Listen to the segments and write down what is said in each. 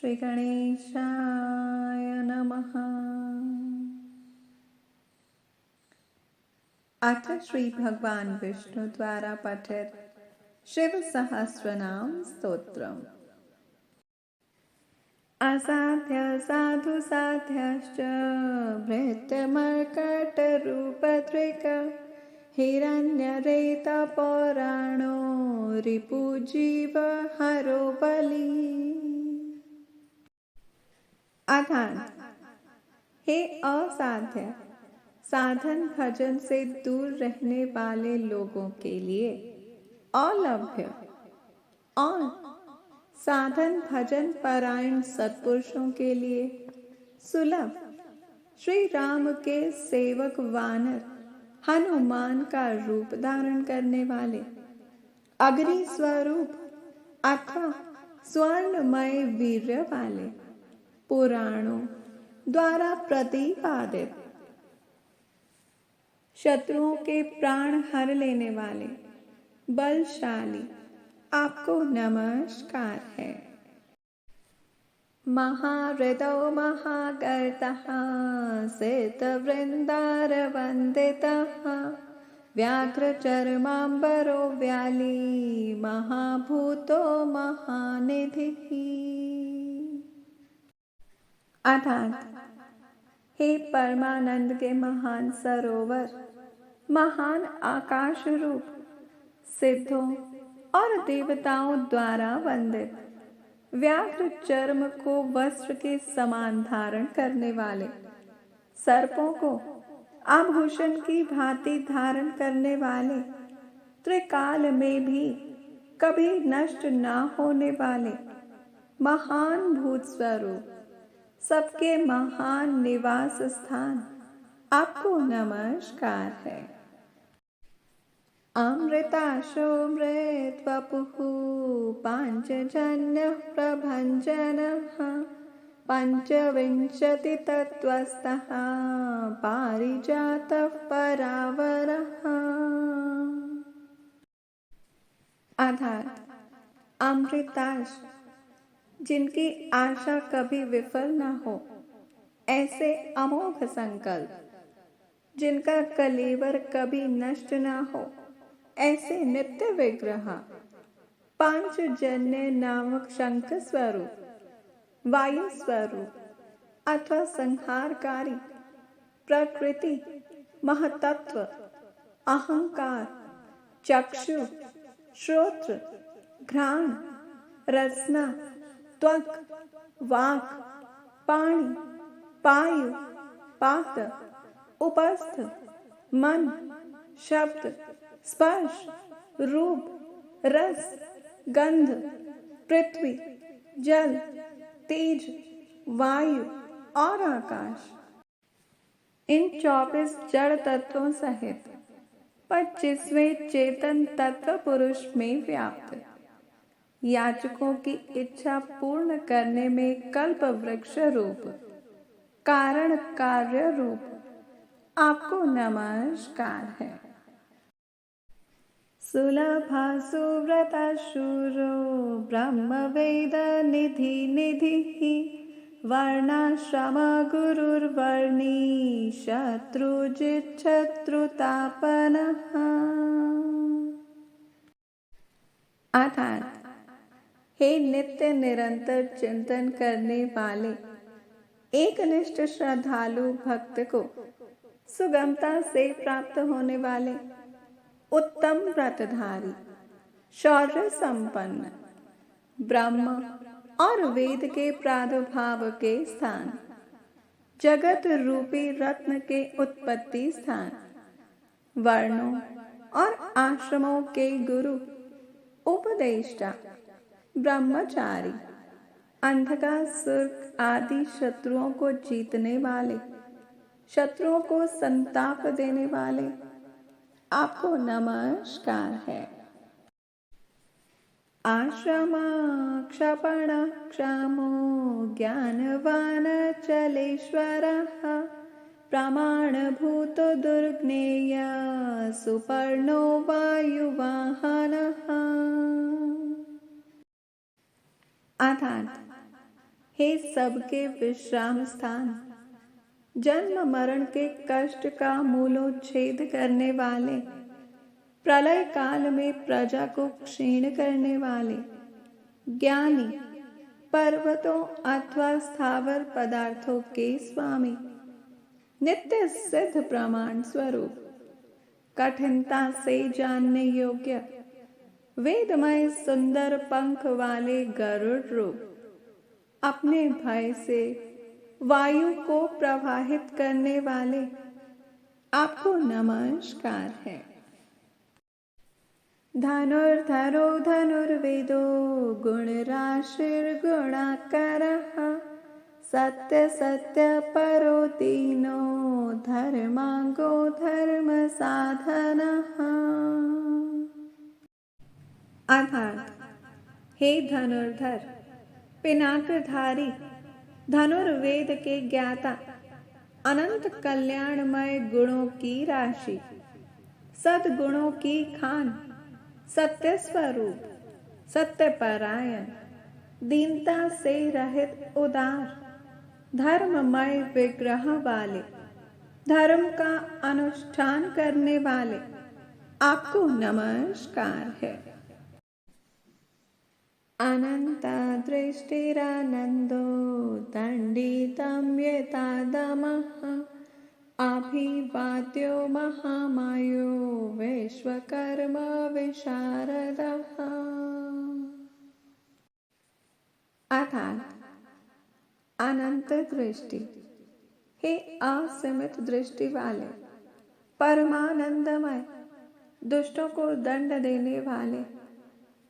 श्री गणेशाय नमः। अथ श्री भगवान विष्णु द्वारा पठित शिव सहस्रनाम स्तोत्रम्। असाध्य साधु साध्यश्च भृत्यमर्कटरूपधृक् हिरण्यरेतपौराणो रिपुजीव हरो बली। अर्थात, हे असाध्य साधन भजन से दूर रहने वाले लोगों के लिए, अलभ्य और साधन भजन परायण सत्पुरुषों के लिए सुलभ श्री राम के सेवक वानर हनुमान का रूप धारण करने वाले, अग्नि स्वरूप अथवा स्वर्णमय वीर्य वाले, पुराणों द्वारा प्रतिपादित, शत्रुओं के प्राण हर लेने वाले, बलशाली आपको नमस्कार है। महाहृदो महागर्तः सितवृन्दारवन्दितः व्याघ्रचर्माम्बरो व्याली महाभूतो महानिधिः। अर्थात, हे परमानंद के महान सरोवर, महान आकाश रूप, सिद्धों और देवताओं द्वारा वंदित, व्याघ्र चर्म को वस्त्र के समान धारण करने वाले, सर्पों को आभूषण की भांति धारण करने वाले, त्रिकाल में भी कभी नष्ट न होने वाले, महान भूत स्वरूप, सबके महान निवास स्थान, आपको नमस्कार है। अमृताशोमृतवपुः पाञ्चजन्यः प्रभञ्जनः पञ्चविंशतितत्त्वस्थः पारिजातः परावरः। अर्थात, अमृताश, जिनकी आशा कभी विफल न हो, ऐसे अमोघ संकल्प, जिनका कलेवर कभी नष्ट न हो, ऐसे नित्य विग्रह, पांचजन्य नामक शंख स्वरूप, वायु स्वरूप अथवा संहारकारी, प्रकृति, महतत्व, अहंकार, चक्षु, श्रोत्र, घ्राण, रसना, त्वक, वाक्, पाणि, पायु, पाद, उपस्थ, मन, शब्द, स्पर्श, रूप, रस, गंध, पृथ्वी, जल, तेज, वायु और आकाश, इन 24 जड़ तत्वों सहित 25वें चेतन तत्व पुरुष में व्याप्त, याचकों की इच्छा पूर्ण करने में कल्प वृक्ष रूप, कारण कार्य रूप, आपको नमस्कार है। सुलभा सुव्रता शूरो ब्रह्मवेद निधि निधिः वर्णाश्रम गुरुर्वर्णी शत्रुजित् शत्रुतापनः। अर्थात, हे नित्य निरंतर चिंतन करने वाले, एकनिष्ठ श्रद्धालु भक्त को सुगमता से प्राप्त होने वाले, उत्तम व्रतधारी, शौर्य संपन्न, ब्रह्म और वेद के प्रादुर्भाव के स्थान, जगत रूपी रत्न के उत्पत्ति स्थान, वर्णों और आश्रमों के गुरु, उपदेष्टा, ब्रह्मचारी, अंधकासुर आदि शत्रुओं को जीतने वाले, शत्रुओं को संताप देने वाले, आपको नमस्कार है। आश्रमाक्षपण क्षामो ज्ञानवान चलेश्वरः प्रमाणभूत दुर्ज्ञेय सुपर्णो वायुवाहनः। अर्थात, हे सबके विश्राम स्थान, जन्म मरण के कष्ट का मूलोच्छेद करने वाले, प्रलय काल में प्रजा को क्षीण करने वाले, ज्ञानी, पर्वतों अथवा स्थावर पदार्थों के स्वामी, नित्य सिद्ध प्रमाण स्वरूप, कठिनता से जानने योग्य, वेदमय सुंदर पंख वाले गरुड़ रूप, अपने भय से वायु को प्रवाहित करने वाले, आपको नमस्कार है। धनुर्धरो धनुर्वेदो गुणराशिर्गुणाकरः, सत्य सत्य परो दीनो धर्मांगो धर्म साधनः। अर्थात, हे धनुर्धर, पिनाकधारी, धनुर्वेद के ज्ञाता, अनंत कल्याणमय गुणों की राशि, सद्गुणों की खान, सत्य स्वरूप, सत्यपरायण, दीनता से रहित उदार, धर्ममय विग्रह वाले, धर्म का अनुष्ठान करने वाले, आपको नमस्कार है। अनंत दृष्टिरानंदो दंडितं यथा दमः, अभिवाद्यो महामायो विश्वकर्म विशारदः। अर्थात, अनंत दृष्टि, हे असीमित दृष्टि वाले, परमानंदमय, दुष्टों को दंड देने वाले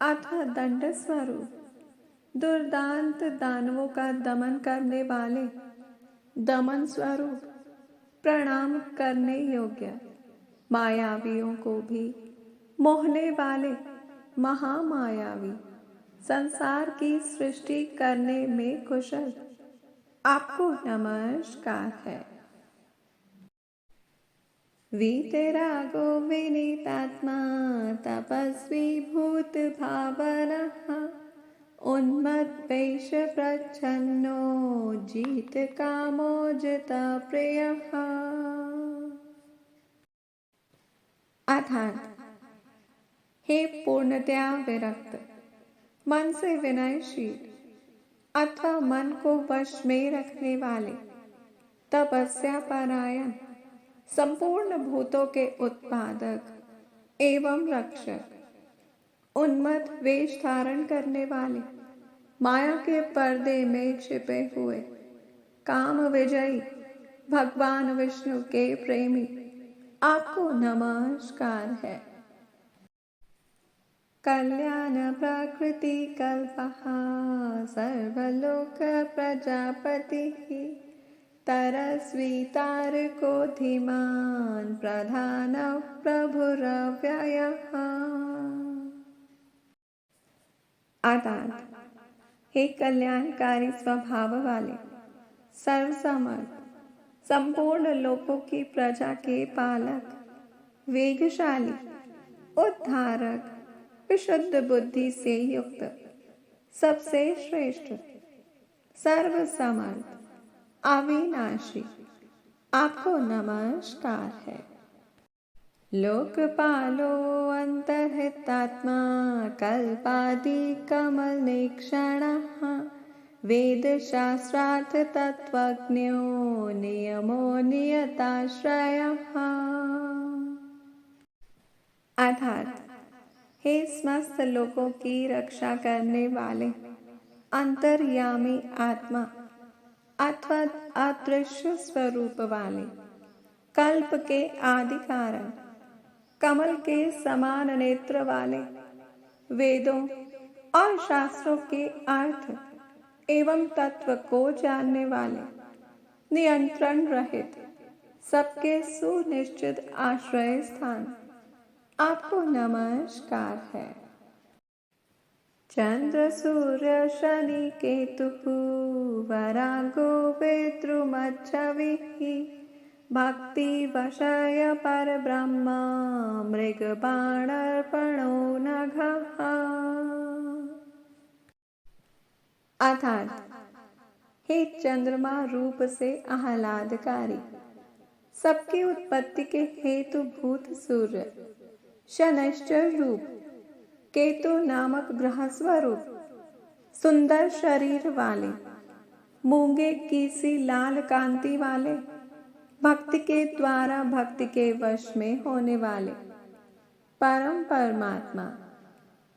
अथवा दंड स्वरूप, दुर्दांत दानवों का दमन करने वाले, दमन स्वरूप, प्रणाम करने योग्य, मायावियों को भी मोहने वाले, महामायावी, संसार की सृष्टि करने में कुशल, आपको नमस्कार है। वीतरागो विनीतात्मा तपस्वी भूत भावनः, उन्मत्पेश प्रच्छन्नो जीत कामो जित प्रियः। अर्थात, हे पूर्णतया विरक्त, मन से विनयशील अथवा मन को वश में रखने वाले, तपस्या परायण, संपूर्ण भूतों के उत्पादक एवं रक्षक, उन्मत्त वेश धारण करने वाले, माया के पर्दे में छिपे हुए, काम विजयी, भगवान विष्णु के प्रेमी, आपको नमस्कार है। कल्याण प्रकृति कल्पः सर्वलोक प्रजापतिः, तरस्वी तारको धीमान् प्रधान प्रभुरव्ययः। अर्थात, हे कल्याणकारी स्वभाव वाले, सर्वसमर्थ, संपूर्ण लोकों की प्रजा के पालक, वेगशाली, उद्धारक, विशुद्ध बुद्धि से युक्त, सबसे श्रेष्ठ, सर्वसमर्थ, अविनाशी, आपको नमस्कार है। लोकपालो अंतर्हितात्मा कल्पादि कमलनेक्षणः, वेदशास्त्रार्थ तत्त्वज्ञो नियमो नियताश्रयः। अर्थात, हे समस्त लोगों की रक्षा करने वाले, अंतर्यामी आत्मा अथवा अदृश्य स्वरूप वाले, कल्प के आदि कारण, कमल के समान नेत्र वाले, वेदों और शास्त्रों के अर्थ एवं तत्व को जानने वाले, नियंत्रण रहित, सबके सुनिश्चित आश्रय स्थान, आपको नमस्कार है। चंद्र सूर्य शनि केतुः वरागो पितृमच्छविः, भक्ति वशय पर ब्रह्मा मृग बाणार्पणो नघः। अर्थात, हे चंद्रमा रूप से आह्लादकारी, सबकी उत्पत्ति के हेतु भूत सूर्य, शनैश्चर रूप, केतु नामक ग्रह स्वरूप, सुंदर शरीर वाले, मूंगे की सी लाल कांति वाले, भक्ति के द्वारा भक्ति के वश में होने वाले, परम परमात्मा,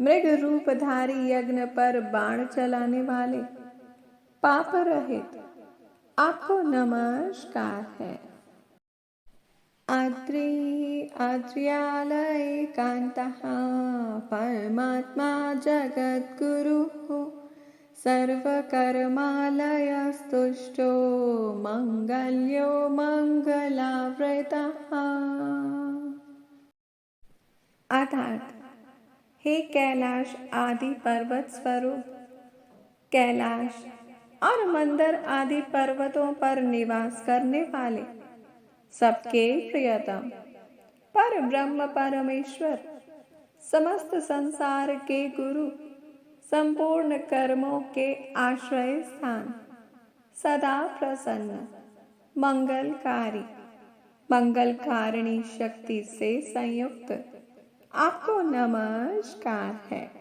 मृग रूपधारी यज्ञ पर बाण चलाने वाले, पाप रहित, आपको नमस्कार है। आद्रि आद्र्यालय कांतः परमात्मा जगद्गुरुः, सर्वकर्मालयस्तुष्टो मंगल्यो मंगलावृतः। अर्थात हे कैलाश आदि पर्वत स्वरूप, कैलाश और मंदर आदि पर्वतों पर निवास करने वाले, सबके प्रियतम पर ब्रह्म परमेश्वर, समस्त संसार के गुरु, संपूर्ण कर्मों के आश्रय स्थान, सदा प्रसन्न, मंगलकारी, मंगलकारिणी शक्ति से संयुक्त, आपको नमस्कार है।